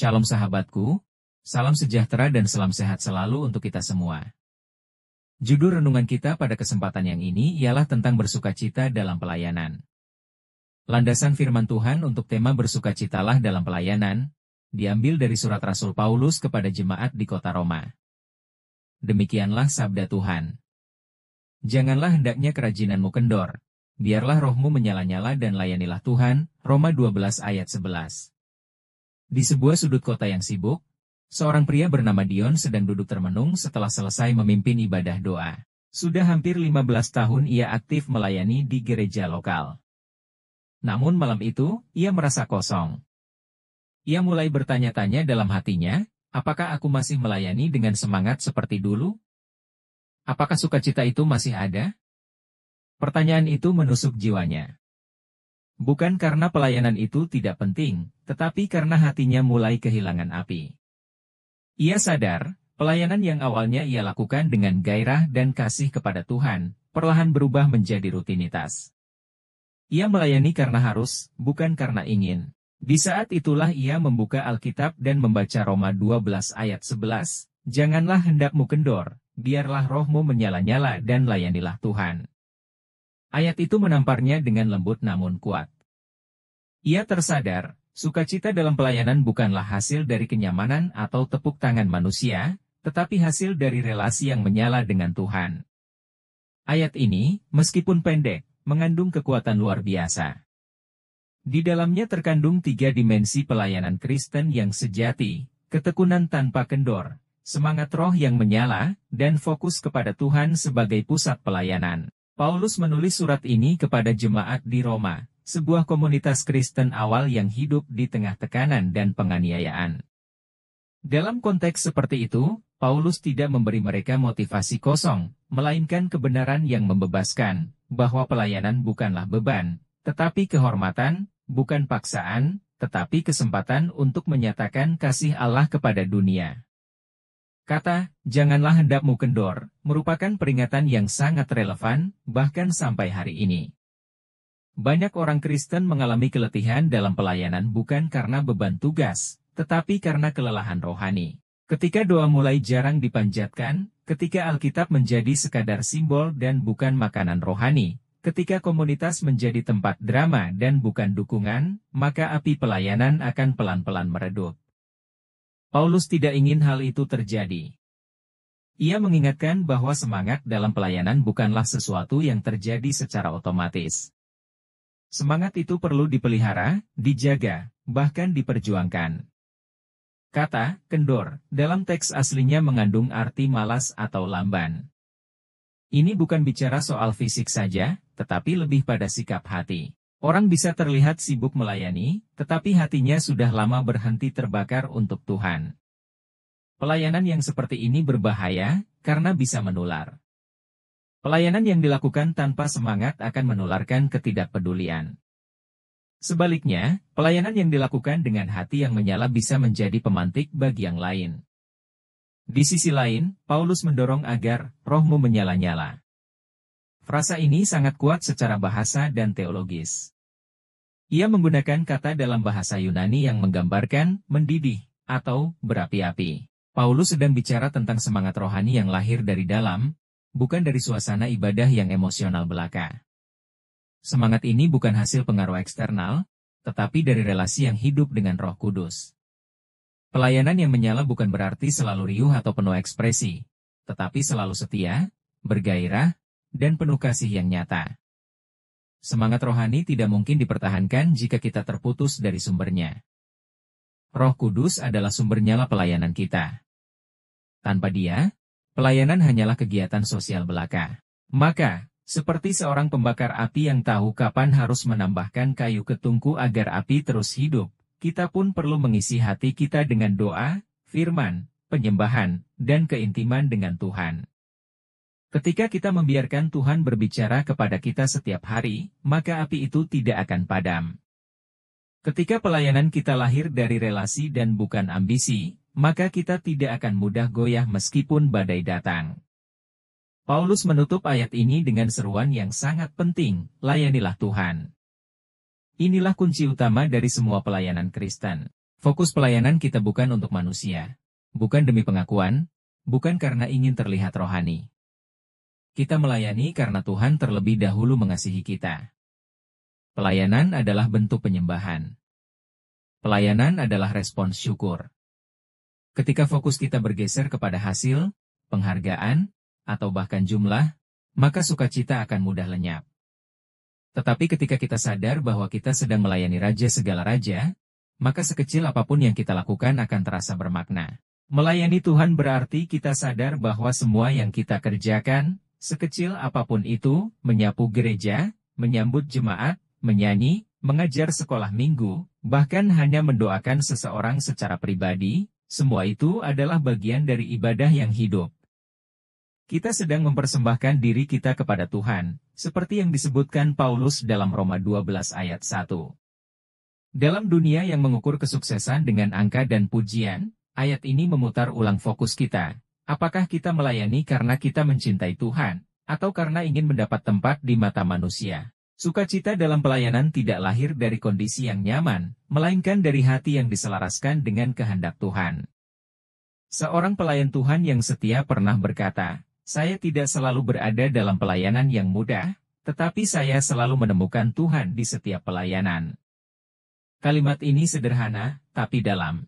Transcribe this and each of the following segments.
Shalom sahabatku, salam sejahtera dan salam sehat selalu untuk kita semua. Judul renungan kita pada kesempatan yang ini ialah tentang bersukacita dalam pelayanan. Landasan firman Tuhan untuk tema bersukacitalah dalam pelayanan, diambil dari surat Rasul Paulus kepada jemaat di kota Roma. Demikianlah sabda Tuhan. Janganlah hendaknya kerajinanmu kendor, biarlah rohmu menyala-nyala dan layanilah Tuhan, Roma 12 ayat 11. Di sebuah sudut kota yang sibuk, seorang pria bernama Dion sedang duduk termenung setelah selesai memimpin ibadah doa. Sudah hampir 15 tahun ia aktif melayani di gereja lokal. Namun malam itu, ia merasa kosong. Ia mulai bertanya-tanya dalam hatinya, apakah aku masih melayani dengan semangat seperti dulu? Apakah sukacita itu masih ada? Pertanyaan itu menusuk jiwanya. Bukan karena pelayanan itu tidak penting, tetapi karena hatinya mulai kehilangan api. Ia sadar, pelayanan yang awalnya ia lakukan dengan gairah dan kasih kepada Tuhan, perlahan berubah menjadi rutinitas. Ia melayani karena harus, bukan karena ingin. Di saat itulah ia membuka Alkitab dan membaca Roma 12 ayat 11, "Janganlah hendakmu kendor, biarlah rohmu menyala-nyala dan layanilah Tuhan." Ayat itu menamparnya dengan lembut namun kuat. Ia tersadar, sukacita dalam pelayanan bukanlah hasil dari kenyamanan atau tepuk tangan manusia, tetapi hasil dari relasi yang menyala dengan Tuhan. Ayat ini, meskipun pendek, mengandung kekuatan luar biasa. Di dalamnya terkandung 3 dimensi pelayanan Kristen yang sejati, ketekunan tanpa kendor, semangat roh yang menyala, dan fokus kepada Tuhan sebagai pusat pelayanan. Paulus menulis surat ini kepada jemaat di Roma, sebuah komunitas Kristen awal yang hidup di tengah tekanan dan penganiayaan. Dalam konteks seperti itu, Paulus tidak memberi mereka motivasi kosong, melainkan kebenaran yang membebaskan, bahwa pelayanan bukanlah beban, tetapi kehormatan, bukan paksaan, tetapi kesempatan untuk menyatakan kasih Allah kepada dunia. Kata, "Janganlah hendakmu kendor," merupakan peringatan yang sangat relevan, bahkan sampai hari ini. Banyak orang Kristen mengalami keletihan dalam pelayanan bukan karena beban tugas, tetapi karena kelelahan rohani. Ketika doa mulai jarang dipanjatkan, ketika Alkitab menjadi sekadar simbol dan bukan makanan rohani, ketika komunitas menjadi tempat drama dan bukan dukungan, maka api pelayanan akan pelan-pelan meredup. Paulus tidak ingin hal itu terjadi. Ia mengingatkan bahwa semangat dalam pelayanan bukanlah sesuatu yang terjadi secara otomatis. Semangat itu perlu dipelihara, dijaga, bahkan diperjuangkan. Kata "kendor" dalam teks aslinya mengandung arti malas atau lamban. Ini bukan bicara soal fisik saja, tetapi lebih pada sikap hati. Orang bisa terlihat sibuk melayani, tetapi hatinya sudah lama berhenti terbakar untuk Tuhan. Pelayanan yang seperti ini berbahaya, karena bisa menular. Pelayanan yang dilakukan tanpa semangat akan menularkan ketidakpedulian. Sebaliknya, pelayanan yang dilakukan dengan hati yang menyala bisa menjadi pemantik bagi yang lain. Di sisi lain, Paulus mendorong agar rohmu menyala-nyala. Frasa ini sangat kuat secara bahasa dan teologis. Ia menggunakan kata dalam bahasa Yunani yang menggambarkan mendidih atau berapi-api. Paulus sedang bicara tentang semangat rohani yang lahir dari dalam, bukan dari suasana ibadah yang emosional belaka. Semangat ini bukan hasil pengaruh eksternal, tetapi dari relasi yang hidup dengan Roh Kudus. Pelayanan yang menyala bukan berarti selalu riuh atau penuh ekspresi, tetapi selalu setia, bergairah, dan penuh kasih yang nyata. Semangat rohani tidak mungkin dipertahankan jika kita terputus dari sumbernya. Roh Kudus adalah sumber nyala pelayanan kita. Tanpa Dia, pelayanan hanyalah kegiatan sosial belaka. Maka, seperti seorang pembakar api yang tahu kapan harus menambahkan kayu ke tungku agar api terus hidup, kita pun perlu mengisi hati kita dengan doa, firman, penyembahan, dan keintiman dengan Tuhan. Ketika kita membiarkan Tuhan berbicara kepada kita setiap hari, maka api itu tidak akan padam. Ketika pelayanan kita lahir dari relasi dan bukan ambisi, maka kita tidak akan mudah goyah meskipun badai datang. Paulus menutup ayat ini dengan seruan yang sangat penting, layanilah Tuhan. Inilah kunci utama dari semua pelayanan Kristen. Fokus pelayanan kita bukan untuk manusia, bukan demi pengakuan, bukan karena ingin terlihat rohani. Kita melayani karena Tuhan terlebih dahulu mengasihi kita. Pelayanan adalah bentuk penyembahan. Pelayanan adalah respons syukur. Ketika fokus kita bergeser kepada hasil, penghargaan, atau bahkan jumlah, maka sukacita akan mudah lenyap. Tetapi ketika kita sadar bahwa kita sedang melayani Raja segala raja, maka sekecil apapun yang kita lakukan akan terasa bermakna. Melayani Tuhan berarti kita sadar bahwa semua yang kita kerjakan, sekecil apapun itu, menyapu gereja, menyambut jemaat, menyanyi, mengajar sekolah minggu, bahkan hanya mendoakan seseorang secara pribadi, semua itu adalah bagian dari ibadah yang hidup. Kita sedang mempersembahkan diri kita kepada Tuhan, seperti yang disebutkan Paulus dalam Roma 12 ayat 1. Dalam dunia yang mengukur kesuksesan dengan angka dan pujian, ayat ini memutar ulang fokus kita. Apakah kita melayani karena kita mencintai Tuhan, atau karena ingin mendapat tempat di mata manusia? Sukacita dalam pelayanan tidak lahir dari kondisi yang nyaman, melainkan dari hati yang diselaraskan dengan kehendak Tuhan. Seorang pelayan Tuhan yang setia pernah berkata, "Saya tidak selalu berada dalam pelayanan yang mudah, tetapi saya selalu menemukan Tuhan di setiap pelayanan." Kalimat ini sederhana, tapi dalam.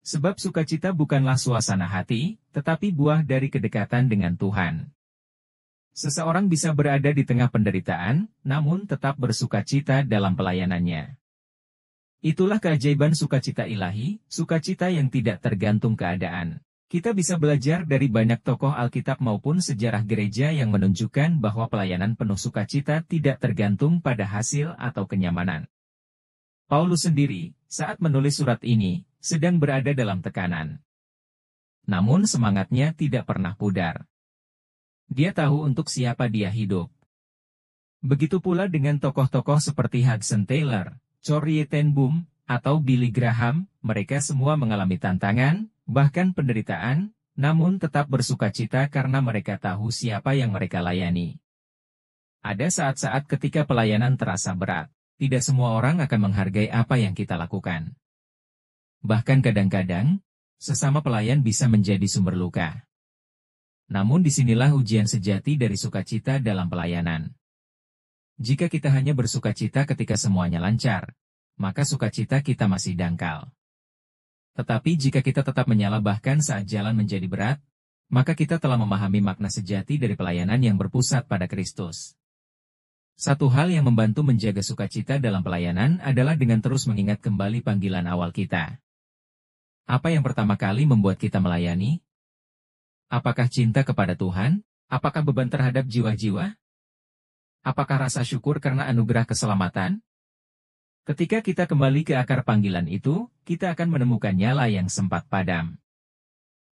Sebab sukacita bukanlah suasana hati, tetapi buah dari kedekatan dengan Tuhan. Seseorang bisa berada di tengah penderitaan, namun tetap bersukacita dalam pelayanannya. Itulah keajaiban sukacita ilahi, sukacita yang tidak tergantung keadaan. Kita bisa belajar dari banyak tokoh Alkitab maupun sejarah gereja yang menunjukkan bahwa pelayanan penuh sukacita tidak tergantung pada hasil atau kenyamanan. Paulus sendiri, saat menulis surat ini, sedang berada dalam tekanan. Namun semangatnya tidak pernah pudar. Dia tahu untuk siapa dia hidup. Begitu pula dengan tokoh-tokoh seperti Hudson Taylor, Corrie ten Boom, atau Billy Graham, mereka semua mengalami tantangan, bahkan penderitaan, namun tetap bersukacita karena mereka tahu siapa yang mereka layani. Ada saat-saat ketika pelayanan terasa berat. Tidak semua orang akan menghargai apa yang kita lakukan. Bahkan kadang-kadang, sesama pelayan bisa menjadi sumber luka. Namun disinilah ujian sejati dari sukacita dalam pelayanan. Jika kita hanya bersukacita ketika semuanya lancar, maka sukacita kita masih dangkal. Tetapi jika kita tetap menyala bahkan saat jalan menjadi berat, maka kita telah memahami makna sejati dari pelayanan yang berpusat pada Kristus. Satu hal yang membantu menjaga sukacita dalam pelayanan adalah dengan terus mengingat kembali panggilan awal kita. Apa yang pertama kali membuat kita melayani? Apakah cinta kepada Tuhan? Apakah beban terhadap jiwa-jiwa? Apakah rasa syukur karena anugerah keselamatan? Ketika kita kembali ke akar panggilan itu, kita akan menemukan nyala yang sempat padam.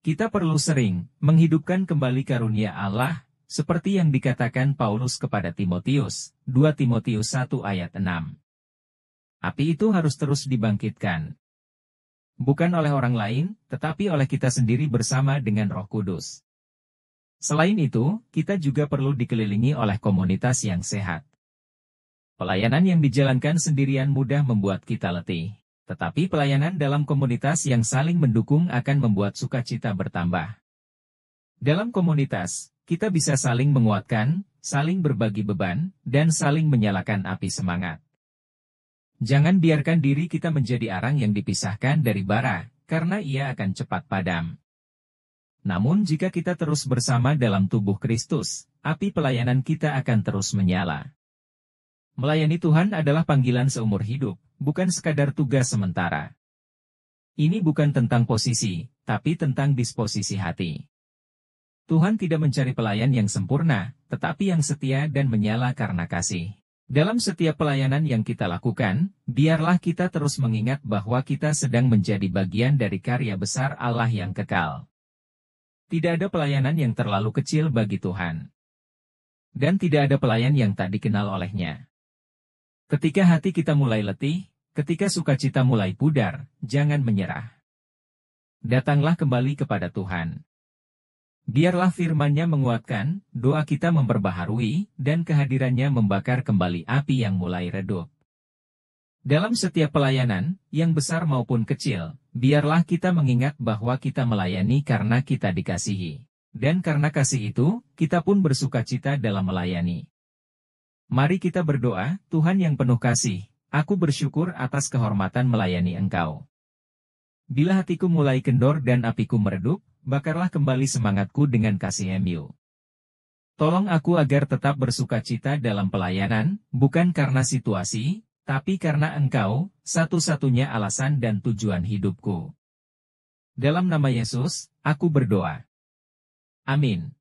Kita perlu sering menghidupkan kembali karunia Allah, seperti yang dikatakan Paulus kepada Timotius, 2 Timotius 1 ayat 6. Api itu harus terus dibangkitkan. Bukan oleh orang lain, tetapi oleh kita sendiri bersama dengan Roh Kudus. Selain itu, kita juga perlu dikelilingi oleh komunitas yang sehat. Pelayanan yang dijalankan sendirian mudah membuat kita letih. Tetapi pelayanan dalam komunitas yang saling mendukung akan membuat sukacita bertambah. Dalam komunitas, kita bisa saling menguatkan, saling berbagi beban, dan saling menyalakan api semangat. Jangan biarkan diri kita menjadi arang yang dipisahkan dari bara, karena ia akan cepat padam. Namun jika kita terus bersama dalam tubuh Kristus, api pelayanan kita akan terus menyala. Melayani Tuhan adalah panggilan seumur hidup, bukan sekadar tugas sementara. Ini bukan tentang posisi, tapi tentang disposisi hati. Tuhan tidak mencari pelayan yang sempurna, tetapi yang setia dan menyala karena kasih. Dalam setiap pelayanan yang kita lakukan, biarlah kita terus mengingat bahwa kita sedang menjadi bagian dari karya besar Allah yang kekal. Tidak ada pelayanan yang terlalu kecil bagi Tuhan. Dan tidak ada pelayan yang tak dikenal olehnya. Ketika hati kita mulai letih, ketika sukacita mulai pudar, jangan menyerah. Datanglah kembali kepada Tuhan. Biarlah firman-Nya menguatkan, doa kita memperbaharui, dan kehadirannya membakar kembali api yang mulai redup. Dalam setiap pelayanan, yang besar maupun kecil, biarlah kita mengingat bahwa kita melayani karena kita dikasihi. Dan karena kasih itu, kita pun bersukacita dalam melayani. Mari kita berdoa, Tuhan yang penuh kasih, aku bersyukur atas kehormatan melayani Engkau. Bila hatiku mulai kendor dan apiku meredup, bakarlah kembali semangatku dengan kasih MU. Tolong aku agar tetap bersukacita dalam pelayanan, bukan karena situasi, tapi karena Engkau, satu-satunya alasan dan tujuan hidupku. Dalam nama Yesus, aku berdoa. Amin.